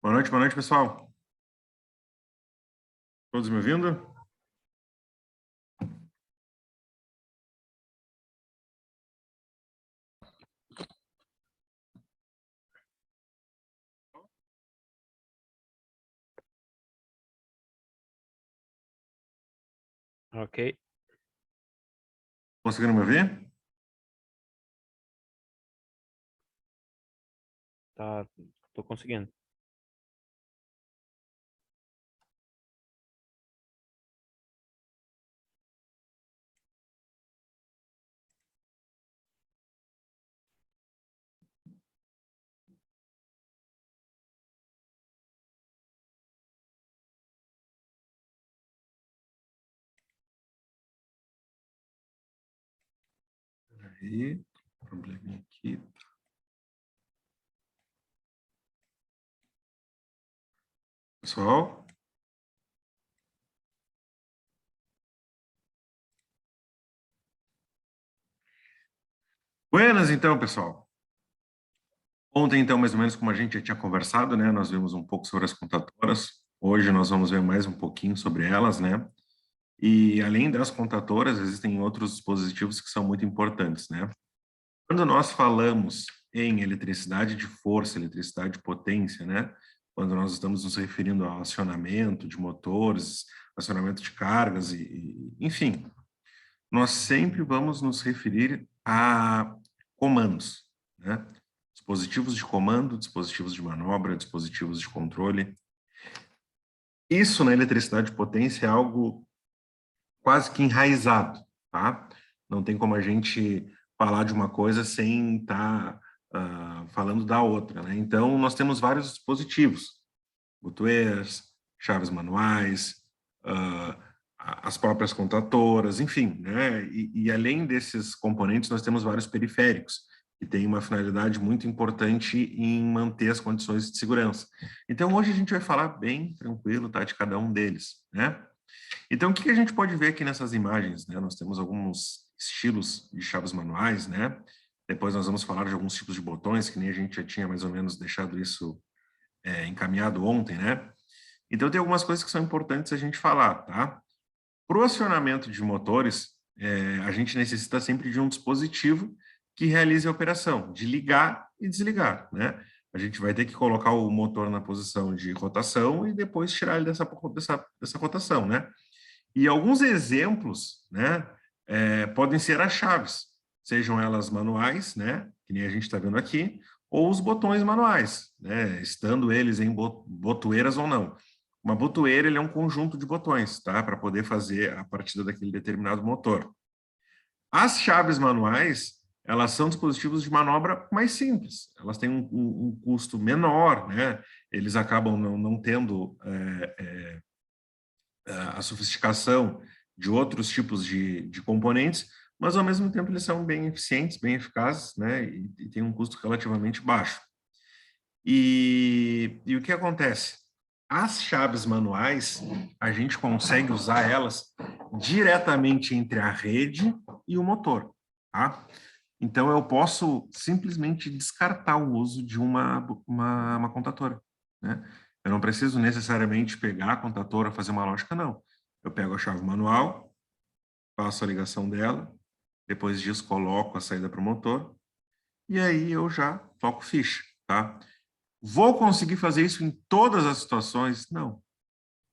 Boa noite, pessoal. Todos me ouvindo? Ok. Conseguindo me ouvir? Tá, tô conseguindo. Aí, probleminha aqui. Pessoal? Buenas, então, pessoal. Ontem, então, mais ou menos como a gente já tinha conversado, né? Nós vimos um pouco sobre as contadoras. Hoje nós vamos ver mais um pouquinho sobre elas, né? E além das contadoras, existem outros dispositivos que são muito importantes, né? Quando nós falamos em eletricidade de força, eletricidade de potência, né? Quando nós estamos nos referindo ao acionamento de motores, acionamento de cargas enfim, nós sempre vamos nos referir a comandos, né? Dispositivos de comando, dispositivos de manobra, dispositivos de controle. Isso na eletricidade de potência é algo quase que enraizado, tá? Não tem como a gente falar de uma coisa sem estar falando da outra, né? Então, nós temos vários dispositivos, botoeiras, chaves manuais, as próprias contatoras, enfim, né? E além desses componentes, nós temos vários periféricos, que têm uma finalidade muito importante em manter as condições de segurança. Então, hoje a gente vai falar bem tranquilo, tá, de cada um deles, né? Então, o que a gente pode ver aqui nessas imagens, né? Nós temos alguns estilos de chaves manuais, né? Depois nós vamos falar de alguns tipos de botões, que nem a gente já tinha mais ou menos deixado isso encaminhado ontem, né? Então, tem algumas coisas que são importantes a gente falar, tá? Para o acionamento de motores, a gente necessita sempre de um dispositivo que realize a operação de ligar e desligar, né? A gente vai ter que colocar o motor na posição de rotação e depois tirar ele dessa rotação, né? E alguns exemplos, né, podem ser as chaves, sejam elas manuais, né, que nem a gente está vendo aqui, ou os botões manuais, né, estando eles em botoeiras ou não. Uma botoeira ele é um conjunto de botões, tá, para poder fazer a partida daquele determinado motor. As chaves manuais, elas são dispositivos de manobra mais simples, elas têm um custo menor, né, eles acabam não tendo a sofisticação de outros tipos de componentes, mas ao mesmo tempo eles são bem eficientes, bem eficazes, né, e tem um custo relativamente baixo. E o que acontece? As chaves manuais, a gente consegue usar elas diretamente entre a rede e o motor, tá? Então, eu posso simplesmente descartar o uso de uma contatora, né? Eu não preciso necessariamente pegar a contatora, fazer uma lógica, não. Eu pego a chave manual, faço a ligação dela, depois disso coloco a saída para o motor, e aí eu já toco ficha, tá? Vou conseguir fazer isso em todas as situações? Não,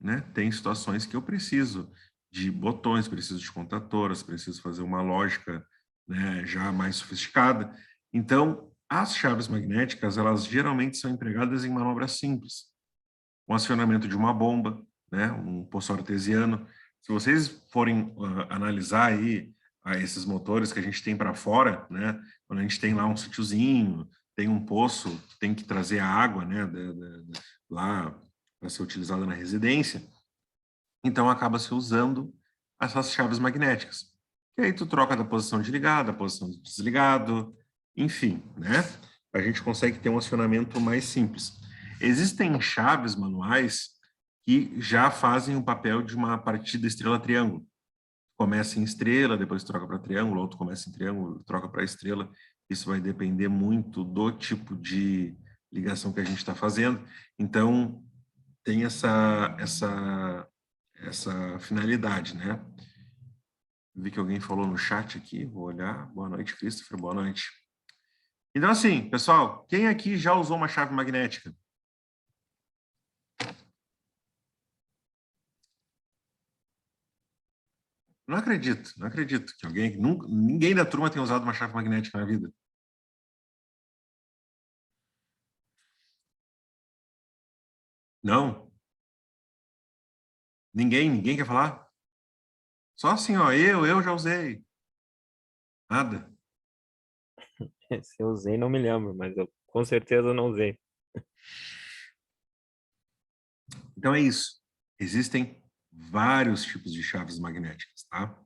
né? Tem situações que eu preciso de botões, preciso de contatoras, preciso fazer uma lógica, né, já mais sofisticada. Então, as chaves magnéticas, elas geralmente são empregadas em manobras simples. O acionamento de uma bomba, né, um poço artesiano. Se vocês forem analisar aí esses motores que a gente tem para fora, né, quando a gente tem lá um sítiozinho, tem um poço, tem que trazer a água, né, lá para ser utilizada na residência, então acaba se usando essas chaves magnéticas. E aí tu troca da posição de ligado, da posição de desligado, enfim, né? A gente consegue ter um acionamento mais simples. Existem chaves manuais que já fazem o papel de uma partida estrela-triângulo. Começa em estrela, depois troca para triângulo, outro começa em triângulo, troca para estrela. Isso vai depender muito do tipo ligação que a gente está fazendo. Então, tem essa finalidade, né? Vi que alguém falou no chat aqui, vou olhar. Boa noite, Christopher, boa noite. Então, assim, pessoal, quem aqui já usou uma chave magnética? Não acredito que alguém, ninguém da turma tenha usado uma chave magnética na vida. Não? Ninguém quer falar? Só assim, ó, eu já usei. Nada. Se eu usei, não me lembro, mas eu com certeza não usei. Então é isso. Existem vários tipos de chaves magnéticas, tá?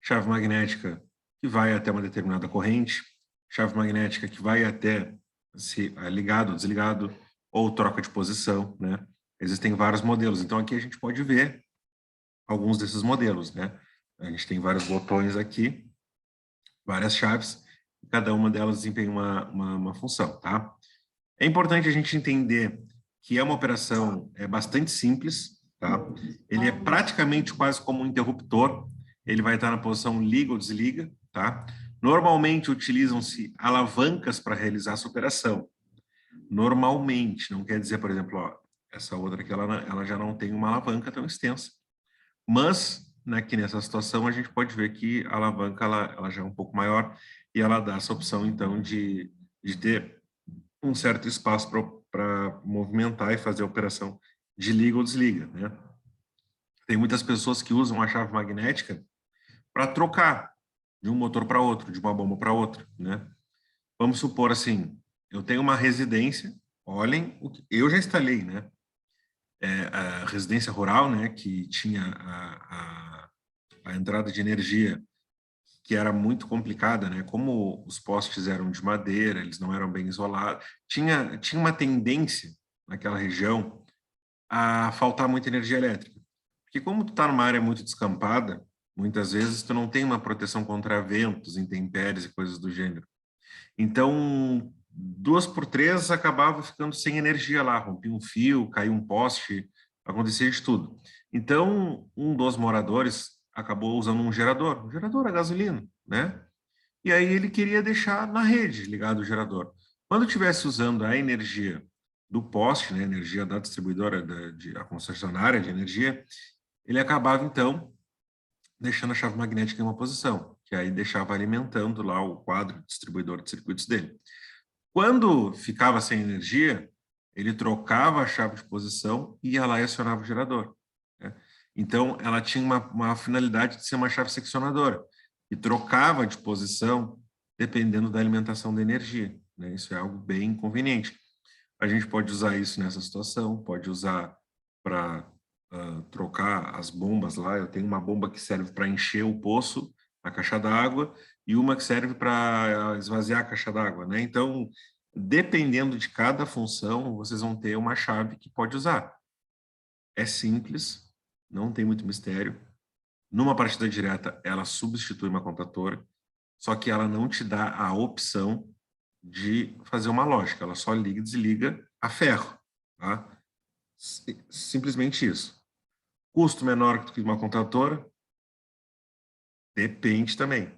Chave magnética que vai até uma determinada corrente, chave magnética que vai até se ligado, desligado, ou troca de posição, né? Existem vários modelos. Então aqui a gente pode ver alguns desses modelos, né? A gente tem vários botões aqui, várias chaves, e cada uma delas desempenha uma função, tá? É importante a gente entender que é uma operação bastante simples, tá? Ele é praticamente quase como um interruptor, ele vai estar na posição liga ou desliga, tá? Normalmente utilizam-se alavancas para realizar essa operação. Normalmente, não quer dizer, por exemplo, ó, essa outra aqui, ela já não tem uma alavanca tão extensa. Mas, aqui nessa situação, a gente pode ver que a alavanca ela já é um pouco maior e ela dá essa opção, então, de ter um certo espaço para movimentar e fazer a operação de liga ou desliga, né? Tem muitas pessoas que usam a chave magnética para trocar de um motor para outro, de uma bomba para outra, né? Vamos supor assim, eu tenho uma residência, olhem, eu já instalei, né? A residência rural, né? Que tinha a entrada de energia que era muito complicada, né? Como os postes eram de madeira, eles não eram bem isolados, tinha uma tendência naquela região a faltar muita energia elétrica. Porque como tu está numa área muito descampada, muitas vezes tu não tem uma proteção contra ventos, intempéries e coisas do gênero. Então, 2 por 3 acabava ficando sem energia lá, rompia um fio, caiu um poste, acontecia de tudo. Então, um dos moradores acabou usando um gerador a gasolina, né? E aí ele queria deixar na rede ligado o gerador. Quando estivesse usando a energia do poste, né, energia da distribuidora, a concessionária de energia, ele acabava, então, deixando a chave magnética em uma posição, que aí deixava alimentando lá o quadro distribuidor de circuitos dele. Quando ficava sem energia, ele trocava a chave de posição e ia lá e acionava o gerador, né? Então, ela tinha uma finalidade de ser uma chave seccionadora e trocava de posição dependendo da alimentação da energia, né? Isso é algo bem conveniente. A gente pode usar isso nessa situação, pode usar para trocar as bombas lá. Eu tenho uma bomba que serve para encher o poço, a caixa d'água, e uma que serve para esvaziar a caixa d'água, né? Então, dependendo de cada função, vocês vão ter uma chave que pode usar. É simples, não tem muito mistério. Numa partida direta, ela substitui uma contatora, só que ela não te dá a opção de fazer uma lógica, ela só liga e desliga a ferro, tá? Simplesmente isso. Custo menor que uma contatora? Depende também.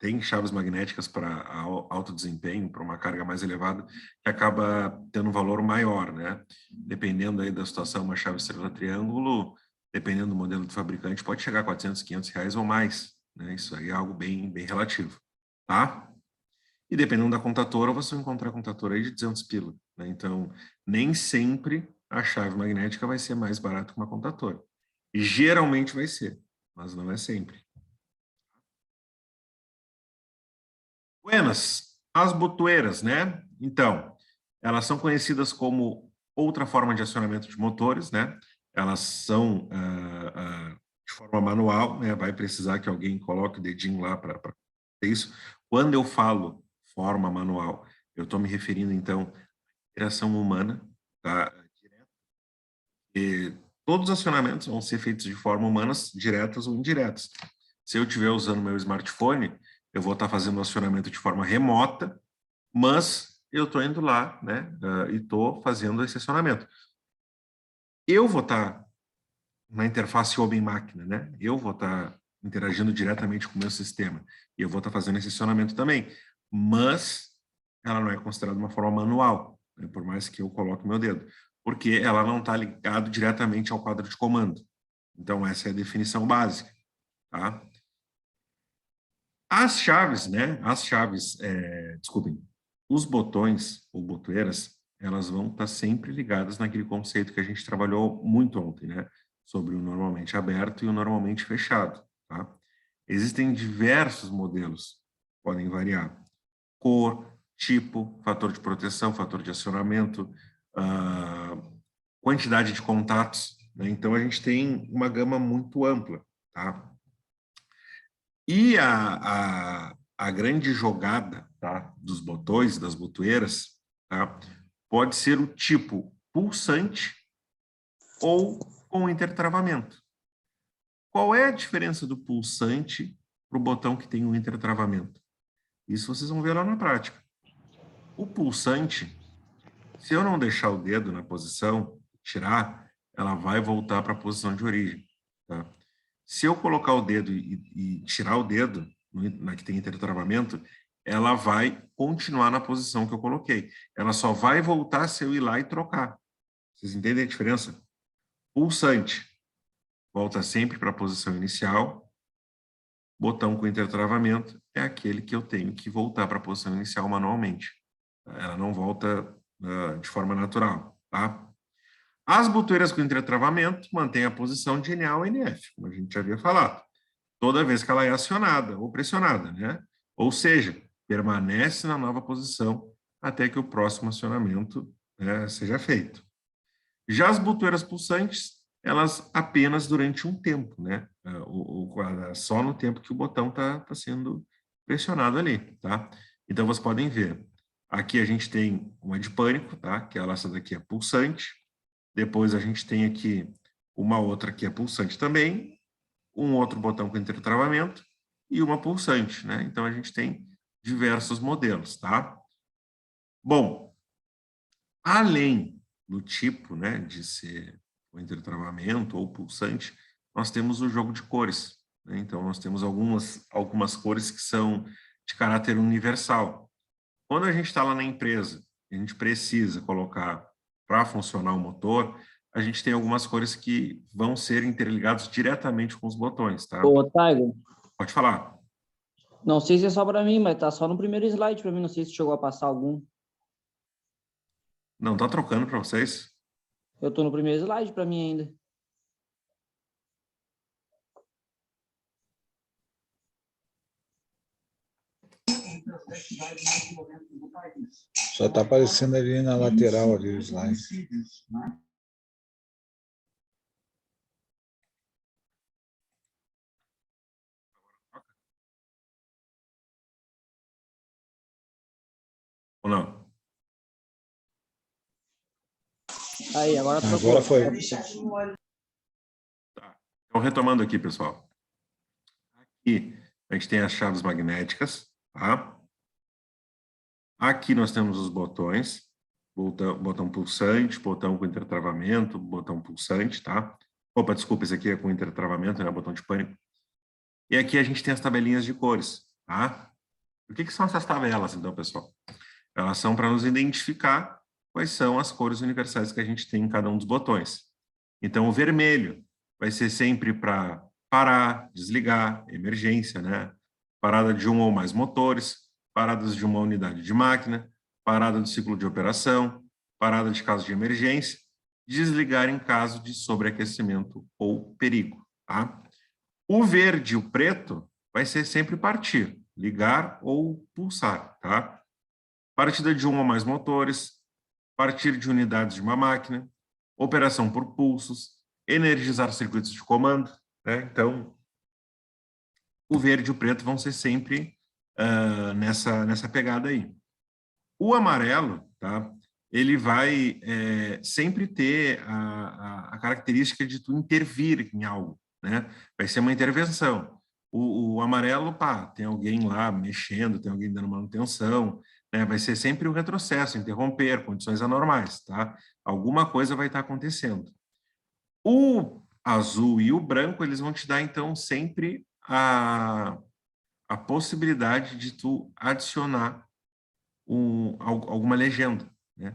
Tem chaves magnéticas para alto desempenho, para uma carga mais elevada, que acaba tendo um valor maior, né? Dependendo aí da situação, uma chave estrela-triângulo, dependendo do modelo do fabricante, pode chegar a 400, 500 reais ou mais, né? Isso aí é algo bem relativo, tá? E dependendo da contatora, você vai encontrar contatora aí de 200 pila, né? Então, nem sempre a chave magnética vai ser mais barata que uma contatora. E geralmente vai ser, mas não é sempre. Buenas, as botoeiras, né? Então, elas são conhecidas como outra forma de acionamento de motores, né? Elas são de forma manual, né? Vai precisar que alguém coloque o dedinho lá para fazer isso. Quando eu falo forma manual, eu estou me referindo, então, à interação humana, tá? E todos os acionamentos vão ser feitos de forma humanas, diretas ou indiretas. Se eu estiver usando meu smartphone, eu vou estar fazendo o acionamento de forma remota, mas eu estou indo lá, né, e estou fazendo esse acionamento. Eu vou estar na interface homem-máquina, né? Eu vou estar interagindo diretamente com o meu sistema e eu vou estar fazendo esse acionamento também, mas ela não é considerada uma forma manual, né? Por mais que eu coloque meu dedo, porque ela não está ligado diretamente ao quadro de comando. Então, essa é a definição básica, tá? As chaves, né? As chaves, desculpem, os botões ou botoeiras, elas vão estar sempre ligadas naquele conceito que a gente trabalhou muito ontem, né? Sobre o normalmente aberto e o normalmente fechado, tá? Existem diversos modelos, podem variar. Cor, tipo, fator de proteção, fator de acionamento, quantidade de contatos, né? Então, a gente tem uma gama muito ampla, tá? E a grande jogada, tá, dos botões, das botoeiras, tá, pode ser o tipo pulsante ou com intertravamento. Qual é a diferença do pulsante para o botão que tem o intertravamento? Isso vocês vão ver lá na prática. O pulsante, se eu não deixar o dedo na posição, tirar, ela vai voltar para a posição de origem. Tá? Se eu colocar o dedo e tirar o dedo, na que tem intertravamento, ela vai continuar na posição que eu coloquei. Ela só vai voltar se eu ir lá e trocar. Vocês entendem a diferença? Pulsante volta sempre para a posição inicial. Botão com intertravamento é aquele que eu tenho que voltar para a posição inicial manualmente. Ela não volta de forma natural, tá? As botoeiras com entretravamento mantêm a posição de NA ou NF, como a gente já havia falado, toda vez que ela é acionada ou pressionada, né? Ou seja, permanece na nova posição até que o próximo acionamento, né, seja feito. Já as botoeiras pulsantes, elas apenas durante um tempo, né? Só no tempo que o botão está sendo pressionado ali, tá? Então, vocês podem ver. Aqui a gente tem uma de pânico, tá? Que essa daqui é pulsante. Depois a gente tem aqui uma outra que é pulsante também, um outro botão com intertravamento e uma pulsante, né? Então, a gente tem diversos modelos, tá? Bom, além do tipo, né, de ser o intertravamento ou pulsante, nós temos o jogo de cores, né? Então, nós temos algumas cores que são de caráter universal. Quando a gente está lá na empresa, a gente precisa colocar para funcionar o motor, a gente tem algumas cores que vão ser interligadas diretamente com os botões, tá? Ô, Taigo, Pode falar. não sei se é só para mim, mas tá só no primeiro slide para mim, não sei se chegou a passar algum. Não, tá trocando para vocês? Eu tô no primeiro slide para mim ainda. Só está aparecendo ali na lateral ali o slide. Ou não? Aí, agora trocou. Agora foi. Tá. Então, retomando aqui, pessoal. Aqui a gente tem as chaves magnéticas, tá? Aqui nós temos os botões, botão pulsante, botão com intertravamento, botão pulsante, tá? Opa, desculpa, esse aqui é com intertravamento, né? Botão de pânico. E aqui a gente tem as tabelinhas de cores, tá? O que são essas tabelas, então, pessoal? Elas são para nos identificar quais são as cores universais que a gente tem em cada um dos botões. Então, o vermelho vai ser sempre para parar, desligar, emergência, né? Parada de um ou mais motores, paradas de uma unidade de máquina, parada do ciclo de operação, parada de caso de emergência, desligar em caso de sobreaquecimento ou perigo, tá? O verde e o preto vai ser sempre partir, ligar ou pulsar, tá? Partida de um ou mais motores, partir de unidades de uma máquina, operação por pulsos, energizar circuitos de comando, né? Então, o verde e o preto vão ser sempre nessa pegada aí. O amarelo, tá? Ele vai sempre ter a característica de tu intervir em algo, né? Vai ser uma intervenção. O amarelo, pá, tem alguém lá mexendo, tem alguém dando manutenção, né? Vai ser sempre o retrocesso, interromper, condições anormais, tá? Alguma coisa vai estar acontecendo. O azul e o branco, eles vão te dar, então, sempre a possibilidade de tu adicionar alguma legenda, né?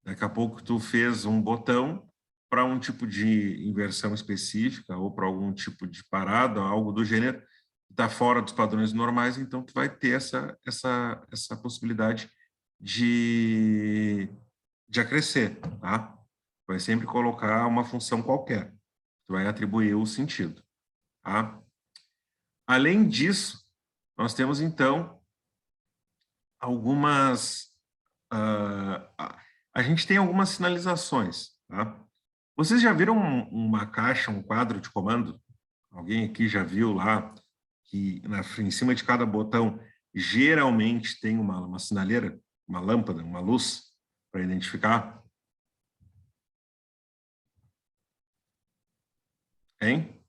Daqui a pouco tu fez um botão para um tipo de inversão específica ou para algum tipo de parada, algo do gênero, está fora dos padrões normais, então tu vai ter essa possibilidade de acrescer, tá? Vai sempre colocar uma função qualquer, tu vai atribuir o sentido, tá? Além disso, nós temos, então, algumas... a gente tem algumas sinalizações, tá? Vocês já viram uma caixa, um quadro de comando? Alguém aqui já viu lá que em cima de cada botão geralmente tem uma sinaleira, uma lâmpada, uma luz para identificar? Hein?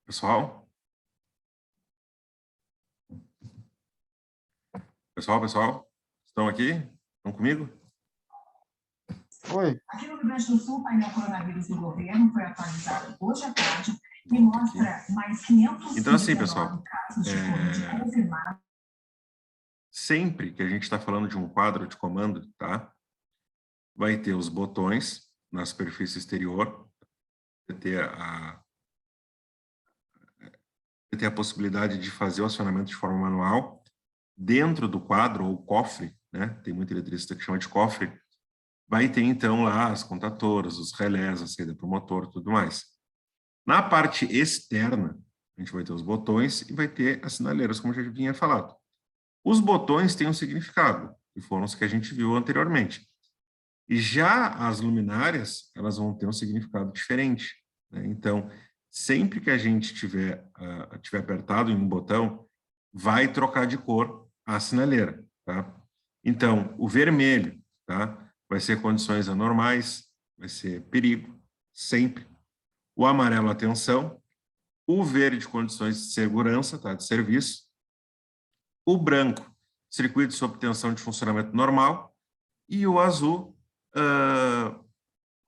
Pessoal? Pessoal? Estão aqui? Estão comigo? Oi. Aqui no Rio Grande do Sul, o painel coronavírus do governo foi atualizado hoje à tarde e mostra mais 500 então, assim, pessoal, casos de Covid confirmados. Sempre que a gente está falando de um quadro de comando, tá? Vai ter os botões na superfície exterior, vai ter a possibilidade de fazer o acionamento de forma manual. Dentro do quadro, ou cofre, né? Tem muito eletricista que chama de cofre, vai ter, então, lá as contatoras, os relés, a saída para o motor, tudo mais. Na parte externa, a gente vai ter os botões e vai ter as sinaleiras, como eu já vinha falado. Os botões têm um significado, que foram os que a gente viu anteriormente. E já as luminárias, elas vão ter um significado diferente, né? Então, sempre que a gente tiver apertado em um botão, vai trocar de cor a sinaleira, tá? Então, o vermelho, tá? Vai ser condições anormais, vai ser perigo, sempre. O amarelo, atenção. O verde, condições de segurança, tá? De serviço. O branco, circuito sob tensão de funcionamento normal. E o azul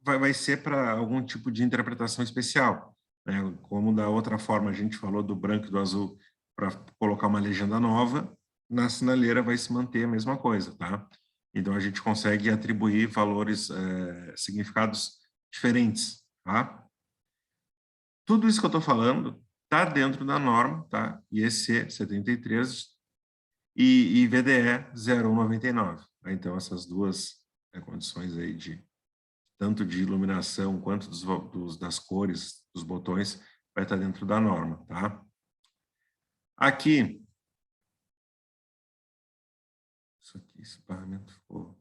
vai ser para algum tipo de interpretação especial, né? Como da outra forma a gente falou do branco e do azul para colocar uma legenda nova, na sinaleira vai se manter a mesma coisa, tá? Então, a gente consegue atribuir valores, significados diferentes, tá? Tudo isso que eu estou falando está dentro da norma, tá? IEC 73 e VDE 0199. Tá? Então, essas duas condições aí tanto de iluminação quanto das cores dos botões vai estar dentro da norma, tá? Aqui, isso aqui, esse barramento ficou...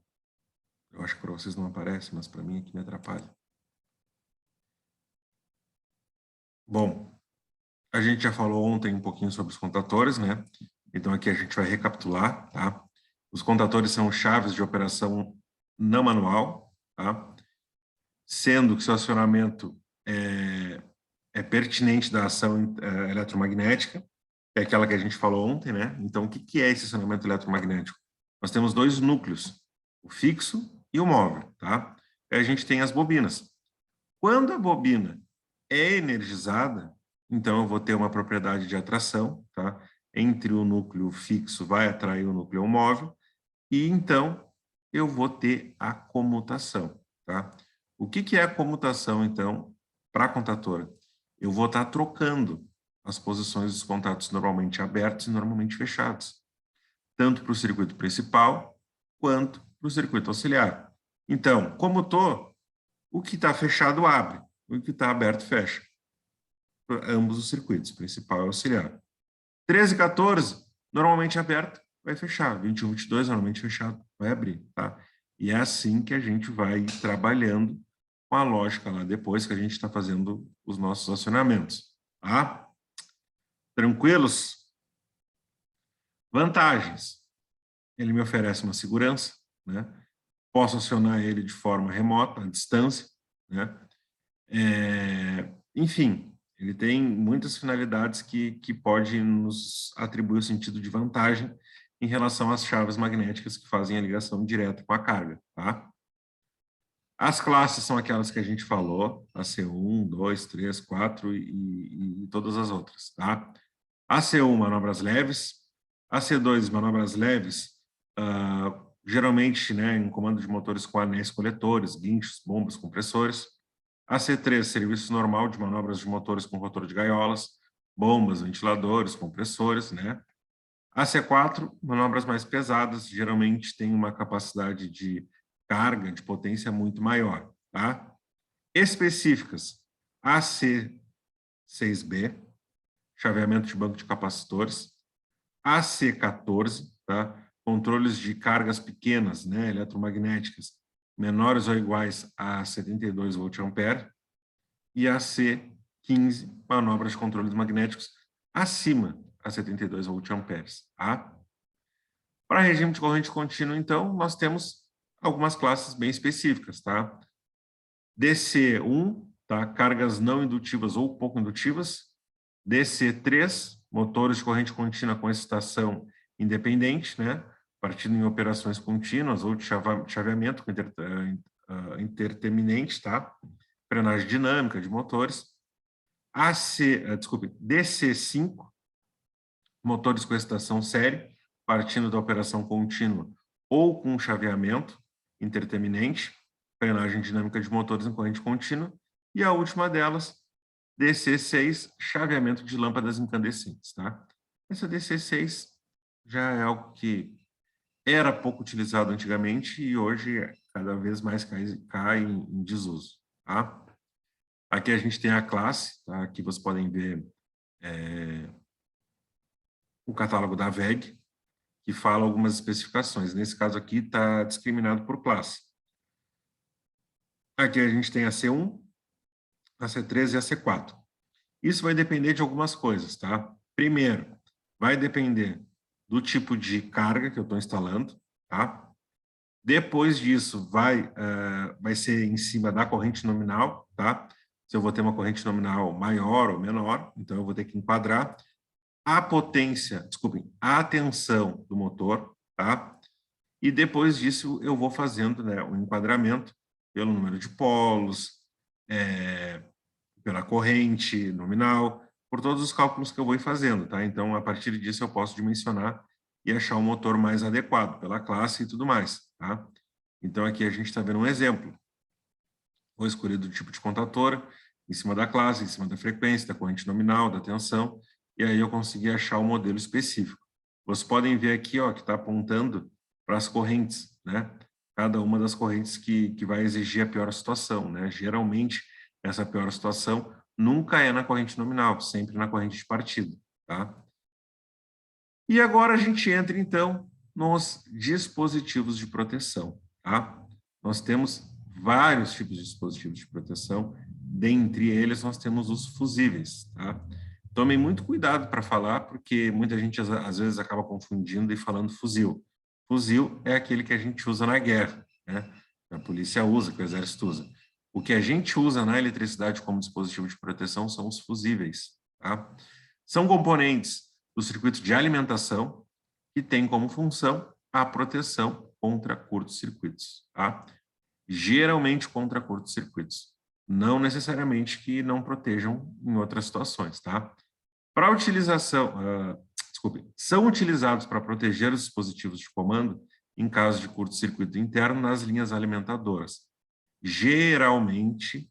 Eu acho que para vocês não aparece, mas para mim aqui me atrapalha. Bom, a gente já falou ontem um pouquinho sobre os contatores, né? Então aqui a gente vai recapitular, tá? Os contatores são chaves de operação não manual, tá? Sendo que seu acionamento é pertinente da ação eletromagnética, que é aquela que a gente falou ontem, né? Então, o que é esse acionamento eletromagnético? Nós temos dois núcleos, o fixo e o móvel, tá? Aí a gente tem as bobinas. Quando a bobina é energizada, então eu vou ter uma propriedade de atração, tá? Entre o núcleo fixo vai atrair o núcleo móvel, e então eu vou ter a comutação, tá? O que é a comutação, então, para a contatora? Eu vou estar trocando as posições dos contatos normalmente abertos e normalmente fechados, tanto para o circuito principal quanto para o circuito auxiliar. Então, comutor, o que está fechado abre, o que está aberto fecha. Para ambos os circuitos, principal e auxiliar. 13 e 14, normalmente aberto, vai fechar. 21 e 22, normalmente fechado, vai abrir, tá? E é assim que a gente vai trabalhando com a lógica lá depois que a gente está fazendo os nossos acionamentos, tá? Tranquilos? Vantagens. Ele me oferece uma segurança, né? Posso acionar ele de forma remota, à distância, né? Enfim, ele tem muitas finalidades que pode nos atribuir o sentido de vantagem em relação às chaves magnéticas que fazem a ligação direta com a carga, tá? As classes são aquelas que a gente falou, a C1, 2, 3, 4 e todas as outras, tá? A C1, manobras leves. A C2, manobras leves, geralmente, né, em comando de motores com anéis coletores, guinchos, bombas, compressores. A C3, serviço normal de manobras de motores com rotor de gaiolas, bombas, ventiladores, compressores, né? A C4, manobras mais pesadas, geralmente tem uma capacidade de carga, de potência muito maior, tá? Específicas, a C6B, chaveamento de banco de capacitores, a C14, tá? Controles de cargas pequenas, né, eletromagnéticas, menores ou iguais a 72 volt-ampere, e a C15, manobras de controles magnéticos acima a 72 volt-amperes, tá? Para regime de corrente contínua, então, nós temos algumas classes bem específicas, tá? DC1, tá? Cargas não indutivas ou pouco indutivas. DC3, motores de corrente contínua com excitação independente, né? Partindo em operações contínuas ou de chaveamento interterminante, tá? Frenagem dinâmica de motores. DC5, motores com excitação série, partindo da operação contínua ou com chaveamento interterminante, frenagem dinâmica de motores em corrente contínua. E a última delas, DC6, chaveamento de lâmpadas incandescentes, tá? Essa DC6 já é algo que era pouco utilizado antigamente e hoje cada vez mais cai em desuso, tá? Aqui a gente tem a classe, tá? Aqui vocês podem ver o catálogo da VEG, que fala algumas especificações. Nesse caso aqui está discriminado por classe. Aqui a gente tem a C1, a C3 e a C4. Isso vai depender de algumas coisas, tá? Primeiro, vai depender do tipo de carga que eu estou instalando, tá? Depois disso, vai ser em cima da corrente nominal, tá? Se eu vou ter uma corrente nominal maior ou menor, então eu vou ter que enquadrar a potência, desculpem, a tensão do motor, tá? E depois disso eu vou fazendo, né, o enquadramento pelo número de polos, pela corrente nominal, por todos os cálculos que eu vou ir fazendo, tá? Então, a partir disso, eu posso dimensionar e achar o motor mais adequado pela classe e tudo mais, tá? Então, aqui a gente está vendo um exemplo. Vou escolher do tipo de contatora, em cima da classe, em cima da frequência, da corrente nominal, da tensão, e aí eu consegui achar o modelo específico. Vocês podem ver aqui, ó, que está apontando para as correntes, né? Cada uma das correntes que vai exigir a pior situação, né? Geralmente, essa pior situação nunca é na corrente nominal, sempre na corrente de partida, tá? E agora a gente entra, então, nos dispositivos de proteção, tá? Nós temos vários tipos de dispositivos de proteção, dentre eles nós temos os fusíveis, tá? Tomem muito cuidado para falar, porque muita gente às vezes acaba confundindo e falando fuzil. Fuzil é aquele que a gente usa na guerra, né? A polícia usa, que o exército usa. O que a gente usa na eletricidade como dispositivo de proteção são os fusíveis, tá? São componentes do circuito de alimentação que tem como função a proteção contra curtos-circuitos, tá? Geralmente contra curtos-circuitos. Não necessariamente que não protejam em outras situações, tá? Para utilização, são utilizados para proteger os dispositivos de comando em caso de curto-circuito interno nas linhas alimentadoras. Geralmente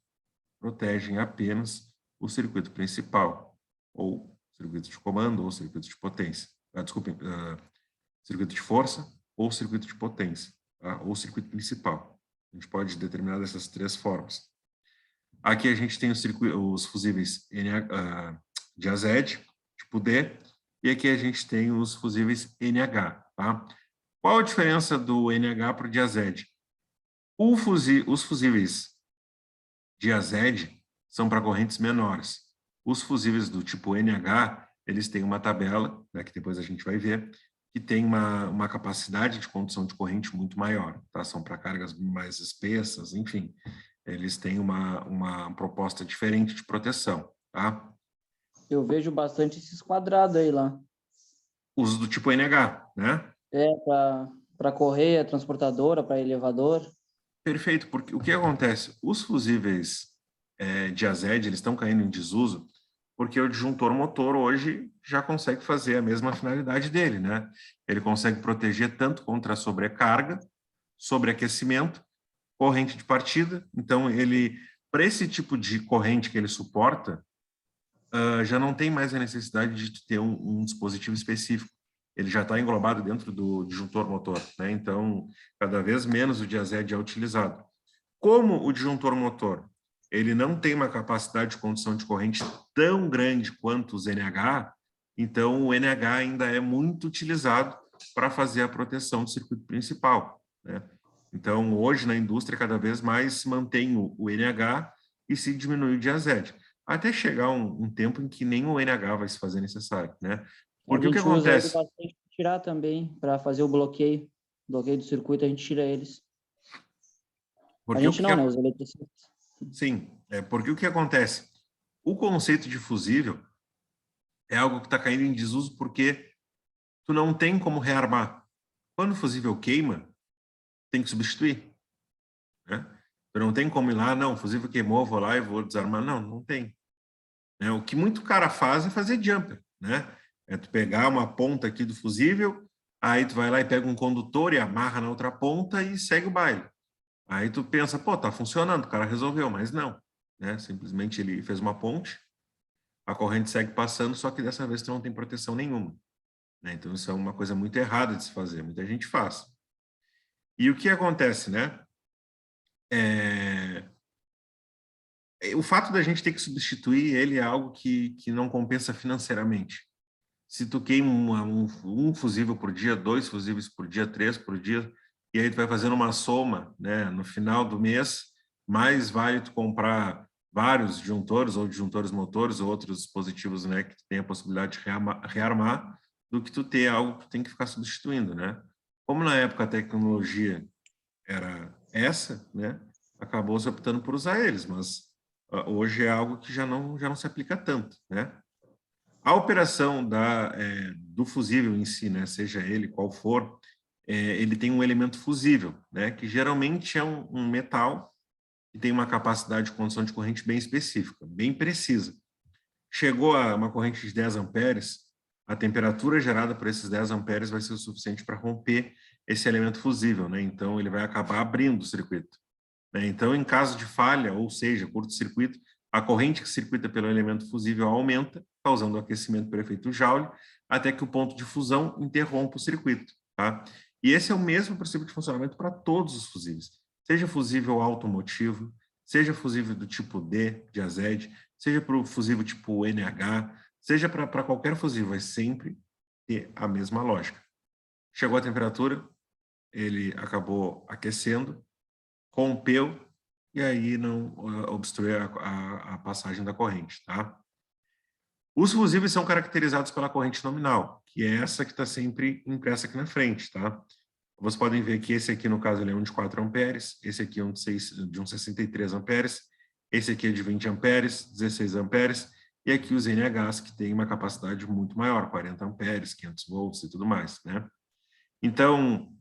protegem apenas o circuito principal, ou circuito de comando, ou circuito de potência. Circuito de força, ou circuito de potência, tá? Ou circuito principal. A gente pode determinar dessas três formas. Aqui a gente tem os fusíveis de AZ, tipo D, e aqui a gente tem os fusíveis NH, tá? Qual a diferença do NH para o de AZ? Os fusíveis de AZ são para correntes menores. Os fusíveis do tipo NH, eles têm uma tabela, né, que depois a gente vai ver, que tem uma capacidade de condução de corrente muito maior, tá? São para cargas mais espessas, enfim. Eles têm uma proposta diferente de proteção, tá? Eu vejo bastante esses quadrados aí lá. Os do tipo NH, né? Para correia, transportadora, para elevador. Perfeito, porque o que acontece? Os fusíveis de AZED, eles estão caindo em desuso porque o disjuntor motor hoje já consegue fazer a mesma finalidade dele, né? Ele consegue proteger tanto contra sobrecarga, sobreaquecimento, corrente de partida. Então, ele, para esse tipo de corrente que ele suporta, já não tem mais a necessidade de ter um dispositivo específico. Ele já está englobado dentro do disjuntor motor, né? Então, cada vez menos o diazed é utilizado. Como o disjuntor motor ele não tem uma capacidade de condução de corrente tão grande quanto os NH, então o NH ainda é muito utilizado para fazer a proteção do circuito principal, né? Então, hoje na indústria, cada vez mais se mantém o NH e se diminui o diazed, até chegar um tempo em que nem o NH vai se fazer necessário, né? Porque o que Usa ele acontece? bastante para tirar também, para fazer o bloqueio. Bloqueio do circuito, a gente tira eles. Porque A gente não, né? Os eletricistas. Sim, porque o que acontece? O conceito de fusível é algo que está caindo em desuso porque tu não tem como rearmar. Quando o fusível queima, tem que substituir, né? Tu não tem como ir lá, não, o fusível queimou, vou lá e vou desarmar. Não, não tem. Né? O que muito cara faz é fazer jumper, né? É tu pegar uma ponta aqui do fusível, aí tu vai lá e pega um condutor e amarra na outra ponta e segue o baile. Aí tu pensa, pô, tá funcionando, o cara resolveu, mas não, né? Simplesmente ele fez uma ponte, a corrente segue passando, só que dessa vez tu não tem proteção nenhuma, né? Então isso é uma coisa muito errada de se fazer, muita gente faz. E o que acontece, né? O fato da gente ter que substituir ele é algo que não compensa financeiramente. Se tu queima um fusível por dia, 2 fusíveis por dia, 3 por dia, e aí tu vai fazendo uma soma, né? No final do mês, mais vale tu comprar vários disjuntores ou disjuntores motores ou outros dispositivos, né, que tem a possibilidade de rearmar, do que tu ter algo que tu tem que ficar substituindo, né? Como na época a tecnologia era essa, né, acabou se optando por usar eles, mas hoje é algo que já não se aplica tanto, né? A operação do fusível em si, né, seja ele qual for, ele tem um elemento fusível, né, que geralmente é um metal que tem uma capacidade de condução de corrente bem específica, bem precisa. Chegou a uma corrente de 10 amperes, a temperatura gerada por esses 10 amperes vai ser o suficiente para romper esse elemento fusível, né? Então ele vai acabar abrindo o circuito, né? Então, em caso de falha, ou seja, curto-circuito, a corrente que circuita pelo elemento fusível aumenta, causando aquecimento por efeito Joule, até que o ponto de fusão interrompa o circuito, tá? E esse é o mesmo princípio de funcionamento para todos os fusíveis, seja fusível automotivo, seja fusível do tipo D, de AZED, seja para o fusível tipo NH, seja para qualquer fusível, vai sempre ter a mesma lógica. Chegou a temperatura, ele acabou aquecendo, rompeu e aí não obstrui a passagem da corrente, tá? Os fusíveis são caracterizados pela corrente nominal, que é essa que está sempre impressa aqui na frente, tá? Vocês podem ver que esse aqui, no caso, ele é um de 4 amperes, esse aqui é um de 63 amperes, esse aqui é de 20 amperes, 16 amperes, e aqui os NHs, que tem uma capacidade muito maior, 40 amperes, 500 volts e tudo mais, né? Então,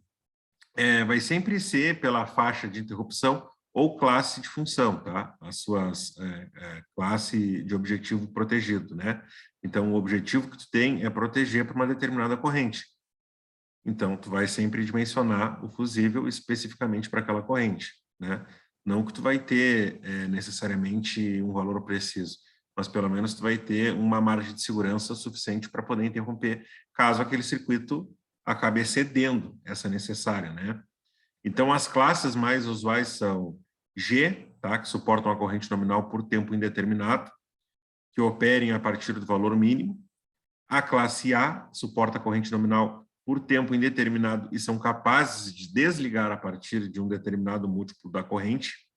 vai sempre ser pela faixa de interrupção ou classe de função, tá? As suas classe de objetivo protegido, né? Então, o objetivo que tu tem é proteger para uma determinada corrente. Então, tu vai sempre dimensionar o fusível especificamente para aquela corrente, né? Não que tu vai ter necessariamente um valor preciso, mas pelo menos tu vai ter uma margem de segurança suficiente para poder interromper, caso aquele circuito acabe excedendo essa necessária, né? Então, as classes mais usuais são G, tá, que suportam a corrente nominal por tempo indeterminado, que operem a partir do valor mínimo. A classe A suporta a corrente nominal por tempo indeterminado e são capazes de desligar a partir de um determinado múltiplo da corrente.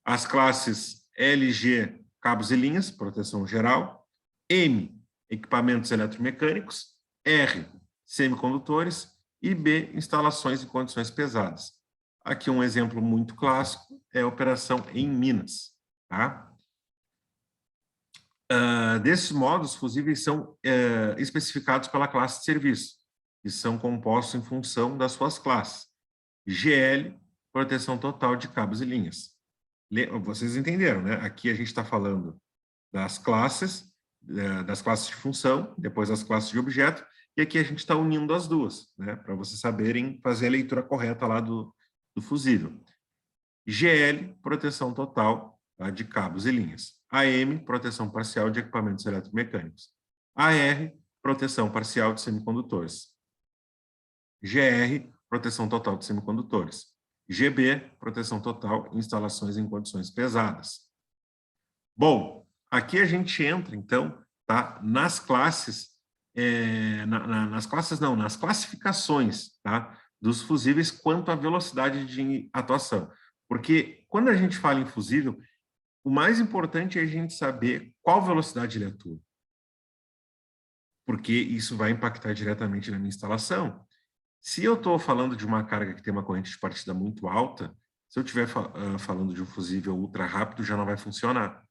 As classes LG, cabos e linhas, proteção geral. M, equipamentos eletromecânicos. R, semicondutores. E B, instalações em condições pesadas. Aqui um exemplo muito clássico é a operação em Minas, tá? Desses modos, fusíveis são especificados pela classe de serviço, que são compostos em função das suas classes. GL, proteção total de cabos e linhas. Vocês entenderam, né? Aqui a gente está falando das classes de função, depois das classes de objeto, e aqui a gente está unindo as duas, né? Para vocês saberem fazer a leitura correta lá do fusível. GL, proteção total, tá, de cabos e linhas. AM, proteção parcial de equipamentos eletromecânicos. AR, proteção parcial de semicondutores. GR, proteção total de semicondutores. GB, proteção total de instalações em condições pesadas. Bom, aqui a gente entra, então, tá, nas classes, nas classificações, tá, dos fusíveis quanto à velocidade de atuação. Porque quando a gente fala em fusível, o mais importante é a gente saber qual velocidade ele atua. Porque isso vai impactar diretamente na minha instalação. Se eu estou falando de uma carga que tem uma corrente de partida muito alta, se eu estiver falando de um fusível ultra rápido, já não vai funcionar.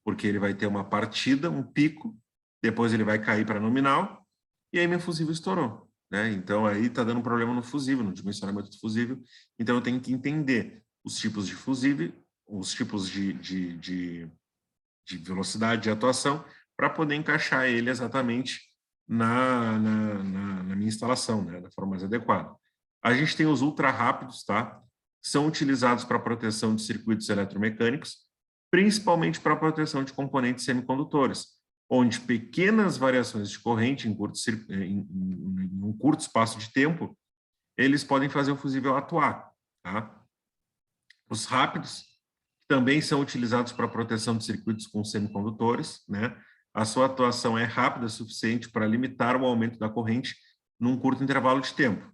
Porque ele vai ter uma partida, um pico, depois ele vai cair para nominal, e aí meu fusível estourou, né? Então aí está dando um problema no fusível, no dimensionamento do fusível. Então eu tenho que entender os tipos de fusível, os tipos de velocidade de atuação, para poder encaixar ele exatamente na minha instalação, né, da forma mais adequada. A gente tem os ultra rápidos, tá? São utilizados para proteção de circuitos eletromecânicos, principalmente para proteção de componentes semicondutores, onde pequenas variações de corrente em um curto espaço de tempo, eles podem fazer o fusível atuar, tá? Os rápidos também são utilizados para proteção de circuitos com semicondutores, né? A sua atuação é rápida o suficiente para limitar o aumento da corrente num curto intervalo de tempo.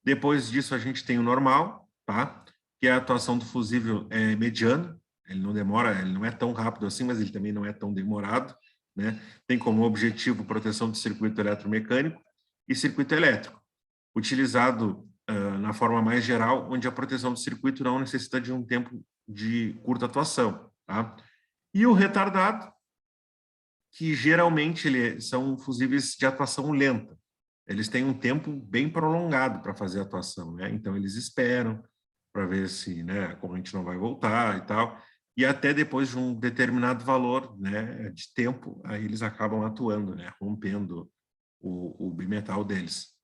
Depois disso, a gente tem o normal, tá? Que a atuação do fusível é mediana, ele não demora, ele não é tão rápido assim, mas ele também não é tão demorado, né? Tem como objetivo proteção do circuito eletromecânico e circuito elétrico, utilizado na forma mais geral, onde a proteção do circuito não necessita de um tempo de curta atuação, tá? E o retardado, que geralmente são fusíveis de atuação lenta. Eles têm um tempo bem prolongado para fazer a atuação, né? Então eles esperam para ver se, né, a corrente não vai voltar e tal, e até depois de um determinado valor, né, de tempo, aí eles acabam atuando, né, rompendo o bimetal deles.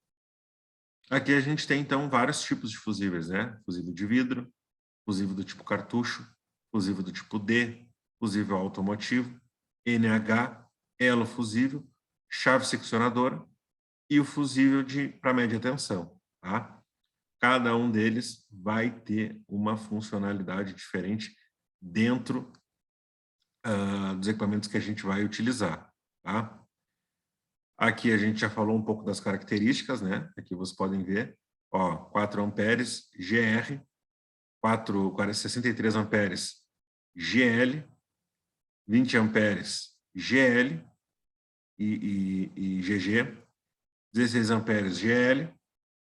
Aqui a gente tem, então, vários tipos de fusíveis, né? Fusível de vidro, fusível do tipo cartucho, fusível do tipo D, fusível automotivo, NH, elo fusível, chave seccionadora e o fusível para média tensão, tá? Cada um deles vai ter uma funcionalidade diferente dentro dos equipamentos que a gente vai utilizar, tá? Aqui a gente já falou um pouco das características, né? Aqui vocês podem ver, ó, 4 amperes GR, 63 amperes GL, 20 amperes GL e GG, 16 amperes GL,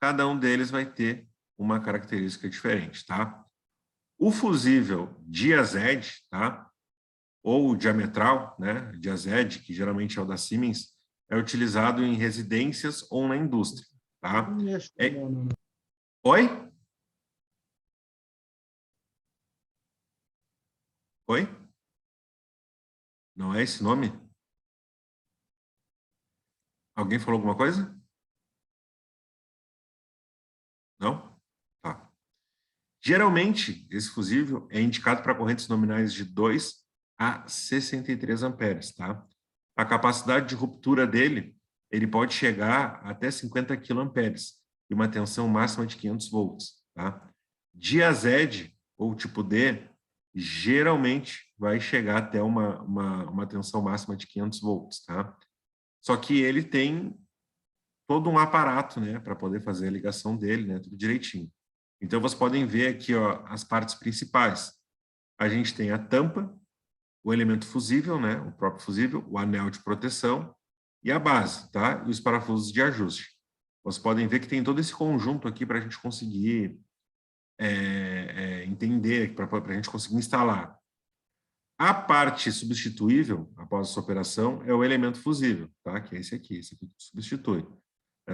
cada um deles vai ter uma característica diferente, tá? O fusível diazed, tá? Ou diametral, né? Diazed, que geralmente é o da Siemens, é utilizado em residências ou na indústria, tá? Oi? Oi? Não é esse nome? Alguém falou alguma coisa? Não? Tá. Geralmente, esse fusível é indicado para correntes nominais de 2 a 63 amperes, tá? A capacidade de ruptura dele, ele pode chegar até 50 kA e uma tensão máxima de 500 volts, tá? Diazed, ou tipo D, geralmente vai chegar até uma tensão máxima de 500 volts, tá? Só que ele tem todo um aparato, né, para poder fazer a ligação dele, né, tudo direitinho. Então, vocês podem ver aqui, ó, as partes principais. A gente tem a tampa, o elemento fusível, né, o próprio fusível, o anel de proteção e a base, tá? E os parafusos de ajuste. Vocês podem ver que tem todo esse conjunto aqui para a gente conseguir entender, para a gente conseguir instalar. A parte substituível, após essa operação, é o elemento fusível, tá? Que é esse aqui que substitui.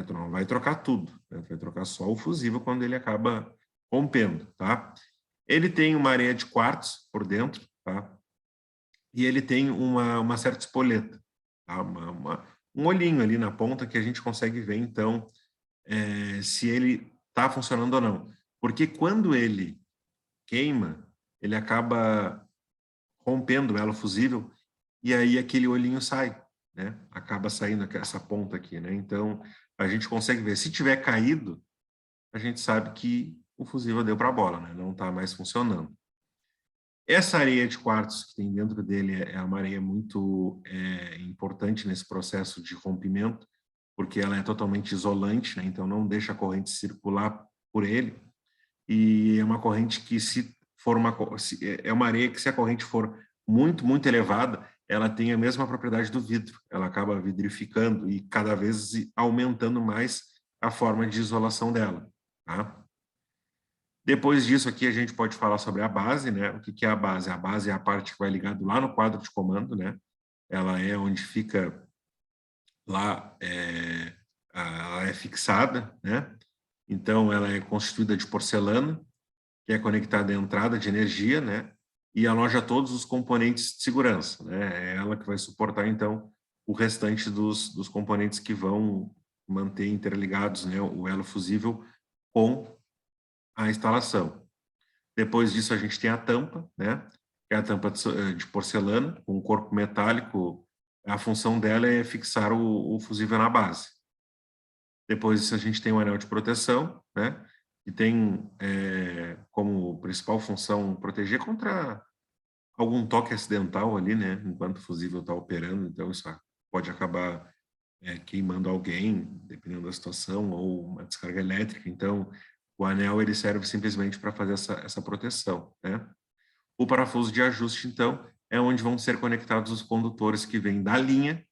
Tu não vai trocar tudo, né? Tu vai trocar só o fusível quando ele acaba rompendo, tá? Ele tem uma areia de quartzo por dentro, tá? E ele tem uma certa espoleta, tá? Um olhinho ali na ponta que a gente consegue ver, então, se ele está funcionando ou não. Porque quando ele queima, ele acaba rompendo o elo fusível e aí aquele olhinho sai, né? Acaba saindo essa ponta aqui, né? Então, a gente consegue ver. Se tiver caído, a gente sabe que o fusível deu para a bola, né? Não está mais funcionando. Essa areia de quartzo que tem dentro dele é uma areia muito importante nesse processo de rompimento, porque ela é totalmente isolante, né? Então não deixa a corrente circular por ele. E é uma corrente que, se for é uma areia que, se a corrente for muito, muito elevada, ela tem a mesma propriedade do vidro. Ela acaba vidrificando e cada vez aumentando mais a forma de isolação dela, tá? Depois disso aqui a gente pode falar sobre a base, né? O que é a base? A base é a parte que vai ligado lá no quadro de comando, né? Ela é onde fica lá, ela é fixada, né? Então ela é constituída de porcelana, que é conectada à entrada de energia, né? E aloja todos os componentes de segurança, né? É ela que vai suportar, então, o restante dos componentes que vão manter interligados, né, o elo fusível com a instalação. Depois disso, a gente tem a tampa, né? Que é a tampa de porcelana, com um corpo metálico. A função dela é fixar o fusível na base. Depois disso, a gente tem o anel de proteção, né? Que tem como principal função proteger contra algum toque acidental ali, né? Enquanto o fusível está operando. Então, isso pode acabar queimando alguém, dependendo da situação, ou uma descarga elétrica. Então, o anel ele serve simplesmente para fazer essa proteção, né? O parafuso de ajuste, então, é onde vão ser conectados os condutores que vêm da linha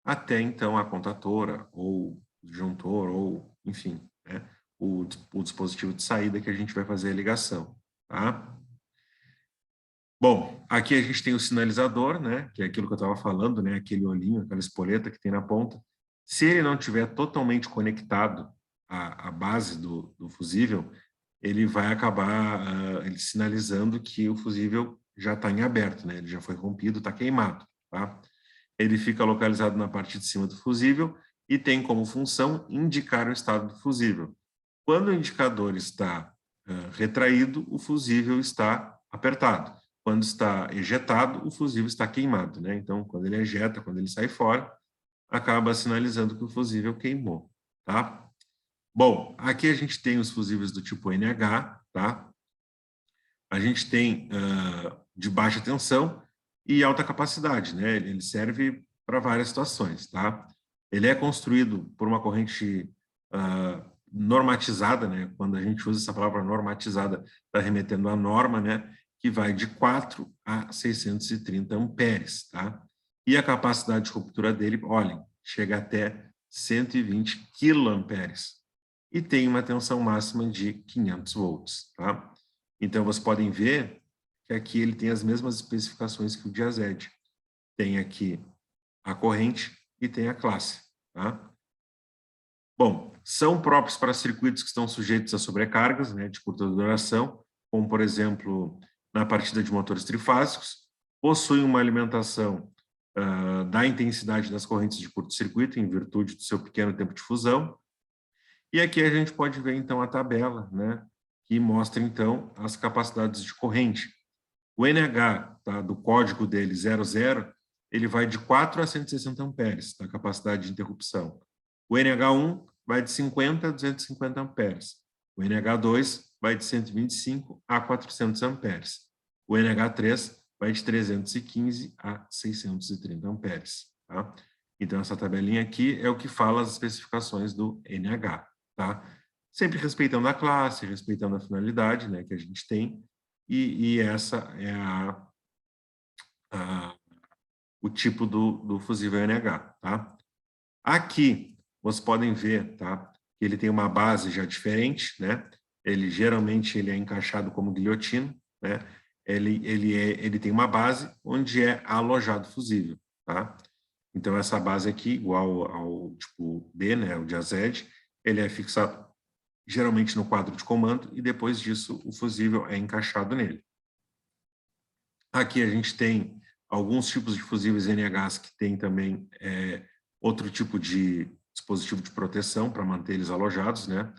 até, então, a contatora, ou o disjuntor, ou, enfim, né? O dispositivo de saída que a gente vai fazer a ligação, tá? Bom, aqui a gente tem o sinalizador, né? Que é aquilo que eu estava falando, né? Aquele olhinho, aquela espoleta que tem na ponta. Se ele não estiver totalmente conectado à base do fusível, ele vai acabar ele sinalizando que o fusível já está em aberto, né? Ele já foi rompido, está queimado, tá? Ele fica localizado na parte de cima do fusível e tem como função indicar o estado do fusível. Quando o indicador está retraído, o fusível está apertado. Quando está ejetado, o fusível está queimado, né? Então, quando ele ejeta, quando ele sai fora, acaba sinalizando que o fusível queimou, tá? Bom, aqui a gente tem os fusíveis do tipo NH, tá? A gente tem de baixa tensão e alta capacidade, né? Ele serve para várias situações, tá? Ele é construído por uma corrente normatizada, né? Quando a gente usa essa palavra normatizada, está remetendo à norma, né? Que vai de 4 a 630 amperes, tá? E a capacidade de ruptura dele, olhem, chega até 120 quiloamperes. E tem uma tensão máxima de 500 volts, tá? Então, vocês podem ver que aqui ele tem as mesmas especificações que o Diazed. Tem aqui a corrente e tem a classe, tá? Bom, são próprios para circuitos que estão sujeitos a sobrecargas, né, de curta duração, como, por exemplo, na partida de motores trifásicos, possuem uma alimentação da intensidade das correntes de curto-circuito, em virtude do seu pequeno tempo de fusão. E aqui a gente pode ver, então, a tabela, né, que mostra, então, as capacidades de corrente. O NH, tá, do código dele 00, ele vai de 4 a 160 amperes, da capacidade de interrupção. O NH1 vai de 50 a 250 amperes. O NH2 vai de 125 a 400 amperes. O NH3 vai de 315 a 630 amperes. Tá? Então, essa tabelinha aqui é o que fala as especificações do NH. Tá? Sempre respeitando a classe, respeitando a finalidade, né, que a gente tem, e essa é o tipo do fusível NH. Tá? Aqui, vocês podem ver, tá, que ele tem uma base já diferente, né? Geralmente ele é encaixado como guilhotina, né? ele tem uma base onde é alojado fusível, tá? Então, essa base aqui, igual ao tipo D, né, o de AZ, ele é fixado geralmente no quadro de comando e depois disso o fusível é encaixado nele. Aqui a gente tem alguns tipos de fusíveis NHs que tem também outro tipo de dispositivo de proteção para manter eles alojados, né?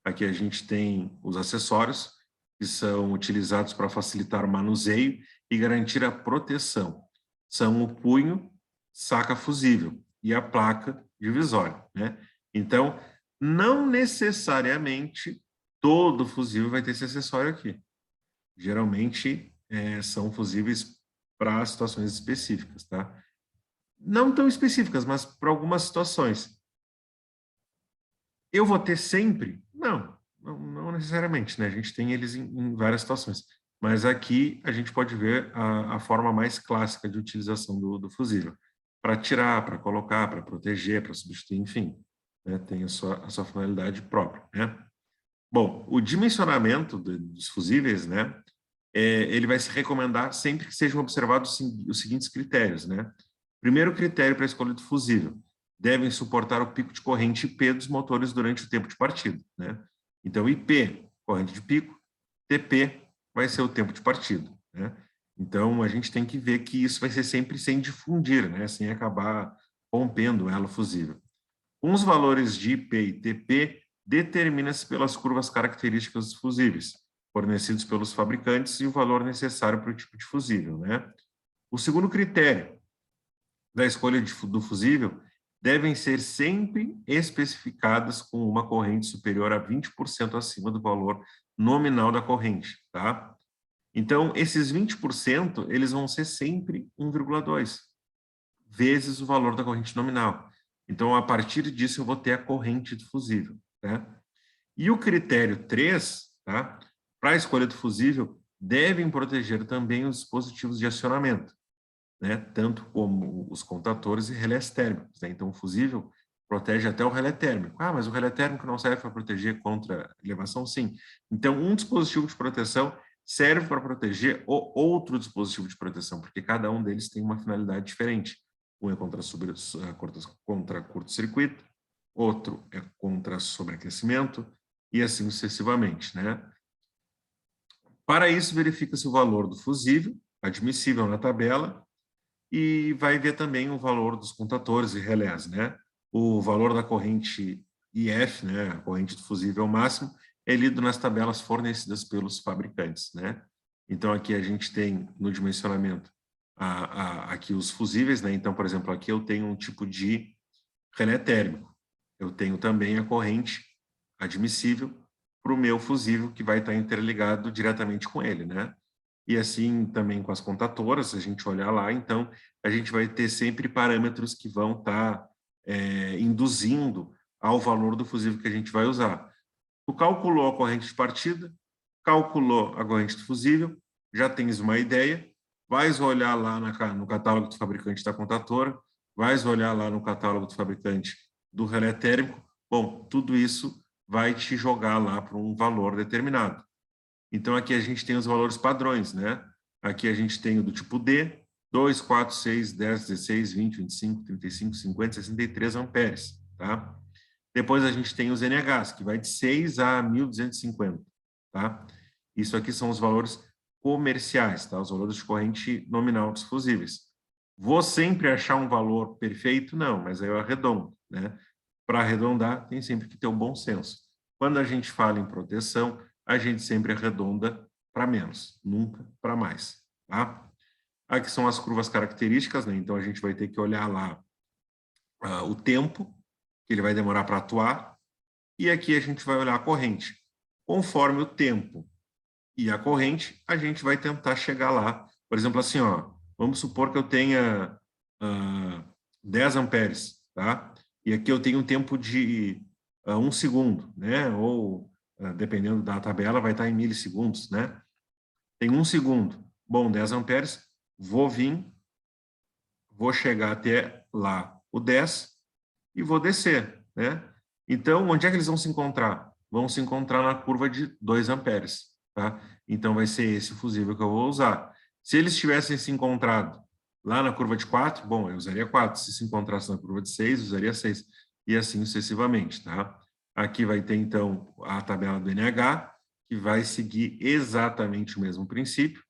Aqui a gente tem os acessórios, que são utilizados para facilitar o manuseio e garantir a proteção. São o punho, saca fusível e a placa divisória, né? Então, não necessariamente todo fusível vai ter esse acessório aqui. Geralmente, são fusíveis para situações específicas, tá? Não tão específicas, mas para algumas situações. Eu vou ter sempre? Não necessariamente, né? A gente tem eles em várias situações. Mas aqui a gente pode ver a forma mais clássica de utilização do fusível. Para tirar, para colocar, para proteger, para substituir, enfim. Né? Tem a sua finalidade própria, né? Bom, o dimensionamento dos fusíveis, né? Ele vai se recomendar sempre que sejam observados os seguintes critérios, né? Primeiro critério para a escolha do fusível: devem suportar o pico de corrente IP dos motores durante o tempo de partida, né? Então, IP, corrente de pico, TP vai ser o tempo de partida, né? Então, a gente tem que ver que isso vai ser sempre sem difundir, né? Sem acabar rompendo o elo fusível. Com os valores de IP e TP, determina-se pelas curvas características dos fusíveis, fornecidos pelos fabricantes, e o valor necessário para o tipo de fusível, né? O segundo critério da escolha do fusível devem ser sempre especificadas com uma corrente superior a 20% acima do valor nominal da corrente, tá? Então, esses 20%, eles vão ser sempre 1,2 vezes o valor da corrente nominal. Então, a partir disso, eu vou ter a corrente do fusível, né? E o critério 3, tá? Para a escolha do fusível, devem proteger também os dispositivos de acionamento, né? Tanto como os contatores e relés térmicos, né? Então, o fusível protege até o relé térmico. Ah, mas o relé térmico não serve para proteger contra elevação? Sim. Então, um dispositivo de proteção serve para proteger o outro dispositivo de proteção, porque cada um deles tem uma finalidade diferente. Um é contra curto-circuito, outro é contra sobreaquecimento, e assim sucessivamente, né? Para isso, verifica-se o valor do fusível, admissível na tabela, e vai ver também o valor dos contatores e relés, né? O valor da corrente IF, né, a corrente do fusível máximo, é lido nas tabelas fornecidas pelos fabricantes, né? Então, aqui a gente tem no dimensionamento aqui os fusíveis, né? Então, por exemplo, aqui eu tenho um tipo de relé térmico. Eu tenho também a corrente admissível para o meu fusível, que vai estar interligado diretamente com ele, né? E assim também com as contatoras, se a gente olhar lá, então a gente vai ter sempre parâmetros que vão estar induzindo ao valor do fusível que a gente vai usar. Tu calculou a corrente de partida, calculou a corrente do fusível, já tens uma ideia, vais olhar lá no catálogo do fabricante da contatora, vais olhar lá no catálogo do fabricante do relé térmico, bom, tudo isso vai te jogar lá para um valor determinado. Então, aqui a gente tem os valores padrões, né? Aqui a gente tem o do tipo D, 2, 4, 6, 10, 16, 20, 25, 35, 50, 63 amperes, tá? Depois a gente tem os NHs, que vai de 6 a 1.250, tá? Isso aqui são os valores comerciais, tá? Os valores de corrente nominal dos fusíveis. Vou sempre achar um valor perfeito? Não, mas aí eu arredondo, né? Para arredondar, tem sempre que ter o bom senso. Quando a gente fala em proteção, a gente sempre arredonda para menos, nunca para mais, tá? Aqui são as curvas características, né? Então, a gente vai ter que olhar lá o tempo que ele vai demorar para atuar, e aqui a gente vai olhar a corrente. Conforme o tempo e a corrente, a gente vai tentar chegar lá. Por exemplo, assim, ó, vamos supor que eu tenha 10 amperes, tá? E aqui eu tenho um tempo de 1 segundo, né? Ou dependendo da tabela, vai estar em milissegundos, né? Tem 1 segundo. Bom, 10 amperes, vou chegar até lá o 10 e vou descer, né? Então, onde é que eles vão se encontrar? Vão se encontrar na curva de 2 amperes, tá? Então, vai ser esse fusível que eu vou usar. Se eles tivessem se encontrado lá na curva de 4, bom, eu usaria 4. Se encontrasse na curva de 6, usaria 6. E assim sucessivamente, tá? Aqui vai ter, então, a tabela do NH, que vai seguir exatamente o mesmo princípio.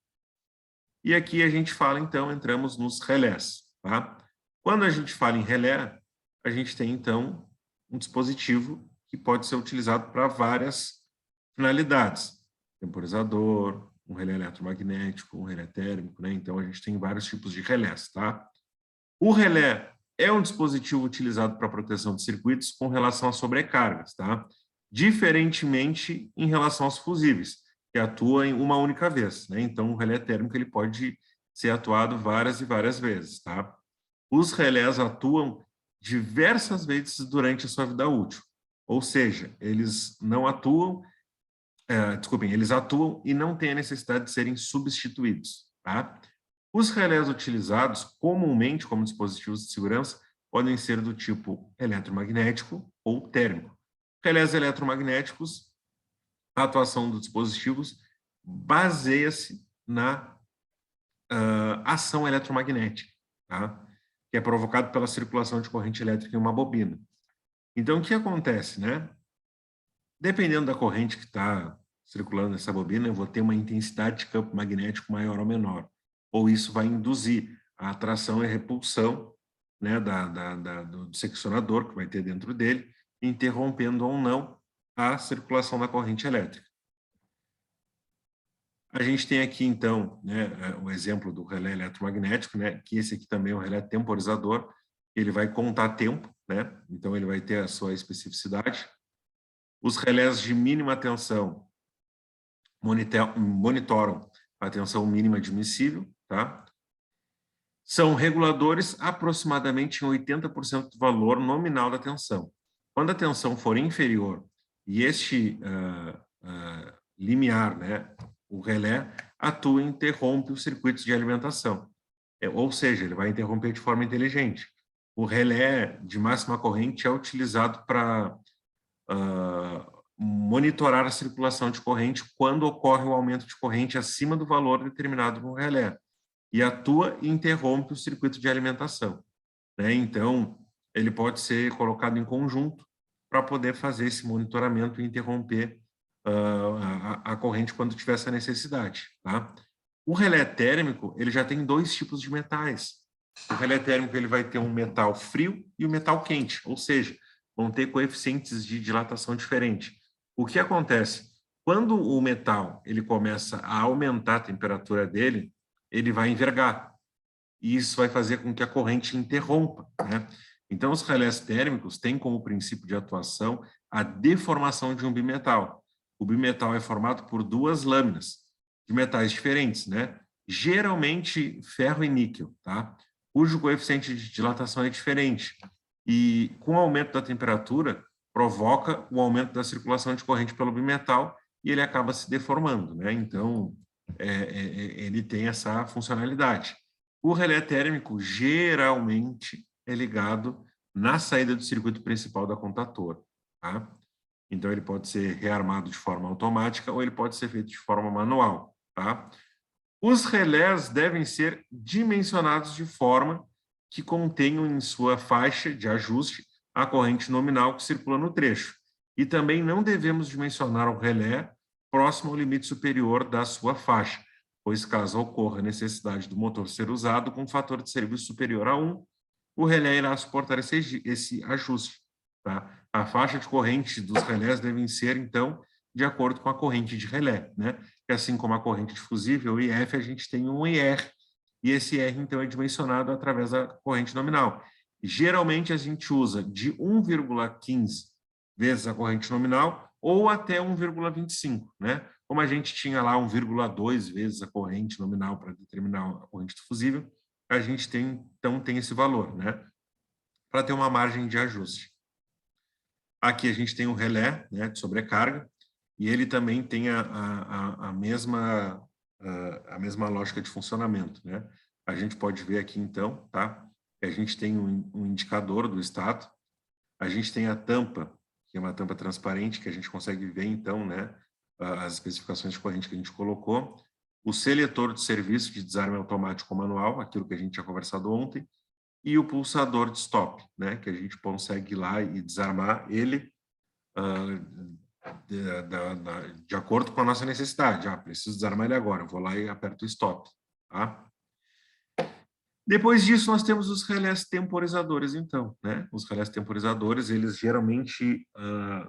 E aqui a gente fala, então, entramos nos relés, tá? Quando a gente fala em relé, a gente tem, então, um dispositivo que pode ser utilizado para várias finalidades. Temporizador, um relé eletromagnético, um relé térmico, né? Então, a gente tem vários tipos de relés, tá? O relé é um dispositivo utilizado para proteção de circuitos com relação a sobrecargas, tá? Diferentemente em relação aos fusíveis, que atuam em uma única vez, né? Então, o relé térmico ele pode ser atuado várias e várias vezes, tá? Os relés atuam diversas vezes durante a sua vida útil, ou seja, eles não atuam, eles atuam e não têm a necessidade de serem substituídos, tá? Os relés utilizados comumente como dispositivos de segurança podem ser do tipo eletromagnético ou térmico. Relés eletromagnéticos, a atuação dos dispositivos baseia-se na ação eletromagnética, tá? Que é provocado pela circulação de corrente elétrica em uma bobina. Então, o que acontece, né? Dependendo da corrente que está circulando nessa bobina, eu vou ter uma intensidade de campo magnético maior ou menor. Ou isso vai induzir a atração e a repulsão, né, do seccionador que vai ter dentro dele, interrompendo ou não a circulação da corrente elétrica. A gente tem aqui, então, né, o exemplo do relé eletromagnético, né, que esse aqui também é um relé temporizador, ele vai contar tempo, né, então ele vai ter a sua especificidade. Os relés de mínima tensão monitoram a tensão mínima admissível, tá? São reguladores aproximadamente em 80% do valor nominal da tensão. Quando a tensão for inferior e este limiar, né, o relé, atua e interrompe os circuitos de alimentação. Ou seja, ele vai interromper de forma inteligente. O relé de máxima corrente é utilizado para monitorar a circulação de corrente quando ocorre um aumento de corrente acima do valor determinado no relé e atua e interrompe o circuito de alimentação, né? Então, ele pode ser colocado em conjunto para poder fazer esse monitoramento e interromper a corrente quando tiver essa necessidade, tá? O relé térmico, ele já tem dois tipos de metais. O relé térmico ele vai ter um metal frio e um metal quente, ou seja, vão ter coeficientes de dilatação diferentes. O que acontece? Quando o metal ele começa a aumentar a temperatura dele, ele vai envergar. E isso vai fazer com que a corrente interrompa, né? Então, os relés térmicos têm como princípio de atuação a deformação de um bimetal. O bimetal é formado por duas lâminas de metais diferentes, né? Geralmente ferro e níquel, tá? Cujo coeficiente de dilatação é diferente. E com o aumento da temperatura, provoca o aumento da circulação de corrente pelo bimetal e ele acaba se deformando, né? Então, ele tem essa funcionalidade. O relé térmico geralmente é ligado na saída do circuito principal da contatora, tá? Então, ele pode ser rearmado de forma automática ou ele pode ser feito de forma manual, tá? Os relés devem ser dimensionados de forma que contenham em sua faixa de ajuste a corrente nominal que circula no trecho. E também não devemos dimensionar o relé próximo ao limite superior da sua faixa, pois caso ocorra a necessidade do motor ser usado com fator de serviço superior a 1, o relé irá suportar esse ajuste, tá? A faixa de corrente dos relés devem ser, então, de acordo com a corrente de relé, né? Que assim como a corrente de fusível, IF, a gente tem um IR, e esse IR, então, é dimensionado através da corrente nominal. Geralmente, a gente usa de 1,15 vezes a corrente nominal ou até 1,25, né? Como a gente tinha lá 1,2 vezes a corrente nominal para determinar a corrente do fusível, a gente tem, então, tem esse valor, né? Para ter uma margem de ajuste. Aqui a gente tem o relé, né, de sobrecarga, e ele também tem a mesma lógica de funcionamento, né? A gente pode ver aqui, então, tá? Que a gente tem um indicador do estado, a gente tem a tampa, que é uma tampa transparente, que a gente consegue ver, então, né, as especificações de corrente que a gente colocou, o seletor de serviço de desarme automático manual, aquilo que a gente tinha conversado ontem, e o pulsador de stop, né, que a gente consegue ir lá e desarmar ele de acordo com a nossa necessidade. Preciso desarmar ele agora, eu vou lá e aperto o stop. Tá? Depois disso, nós temos os relés temporizadores, então. Né? Os relés temporizadores, eles geralmente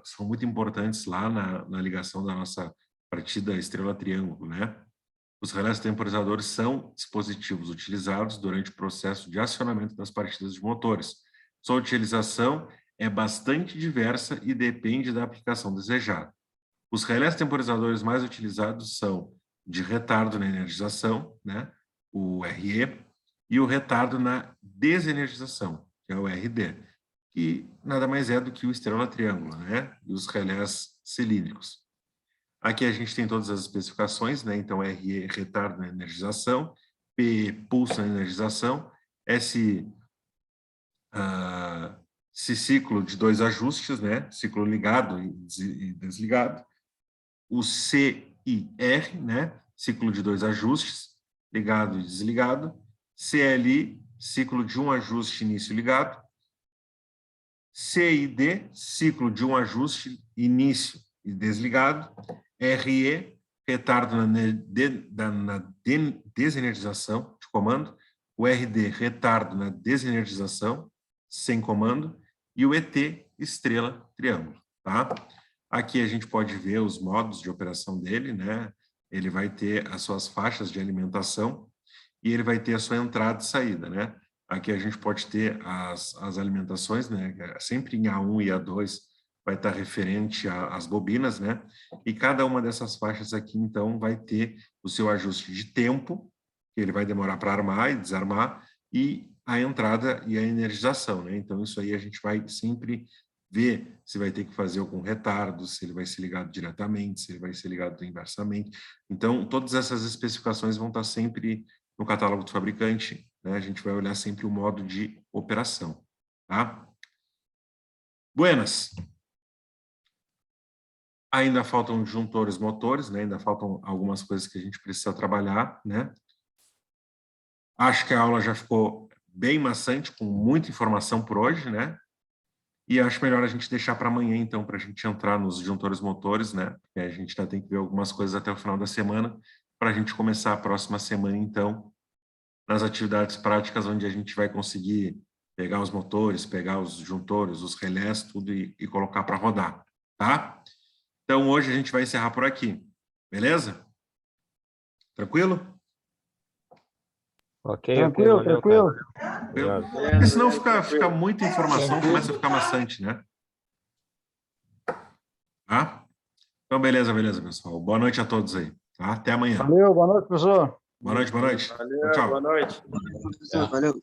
são muito importantes lá na ligação da nossa partida estrela-triângulo, né? Os relés temporizadores são dispositivos utilizados durante o processo de acionamento das partidas de motores. Sua utilização é bastante diversa e depende da aplicação desejada. Os relés temporizadores mais utilizados são de retardo na energização, né, o RE, e o retardo na desenergização, que é o RD, que nada mais é do que o estrela-triângulo, né, e os relés cilíndricos. Aqui a gente tem todas as especificações, né? Então, RE, retardo na energização, P, pulso na energização, S, ciclo de 2 ajustes, né? Ciclo ligado e desligado. O C e R, né? Ciclo de 2 ajustes, ligado e desligado. CLI, ciclo de 1 ajuste, início ligado. C e D, ciclo de 1 ajuste, início e desligado. RE, retardo na desenergização de comando. O RD, retardo na desenergização, sem comando. E o ET, estrela, triângulo. Tá? Aqui a gente pode ver os modos de operação dele, né? Ele vai ter as suas faixas de alimentação e ele vai ter a sua entrada e saída, né? Aqui a gente pode ter as alimentações, né? Sempre em A1 e A2, vai estar referente às bobinas, né? E cada uma dessas faixas aqui, então, vai ter o seu ajuste de tempo, que ele vai demorar para armar e desarmar, e a entrada e a energização, né? Então, isso aí a gente vai sempre ver se vai ter que fazer algum retardo, se ele vai ser ligado diretamente, se ele vai ser ligado inversamente. Então, todas essas especificações vão estar sempre no catálogo do fabricante, né? A gente vai olhar sempre o modo de operação, tá? Buenas. Ainda faltam juntores motores, né? Ainda faltam algumas coisas que a gente precisa trabalhar, né? Acho que a aula já ficou bem maçante, com muita informação por hoje, né? E acho melhor a gente deixar para amanhã, então, para a gente entrar nos juntores motores, né? A gente ainda tem que ver algumas coisas até o final da semana, para a gente começar a próxima semana, então, nas atividades práticas, onde a gente vai conseguir pegar os motores, pegar os juntores, os relés, tudo e colocar para rodar, tá? Então, hoje a gente vai encerrar por aqui. Beleza? Tranquilo? Ok, Tranquilo, valeu, tranquilo. cara. Tranquilo? Obrigado. Porque senão fica muita informação, começa a ficar maçante, né? Tá? Então, beleza, pessoal. Boa noite a todos aí. Tá? Até amanhã. Valeu, boa noite, professor. Boa noite, boa noite. Valeu, Tchau, tchau. boa noite. Tá. Valeu.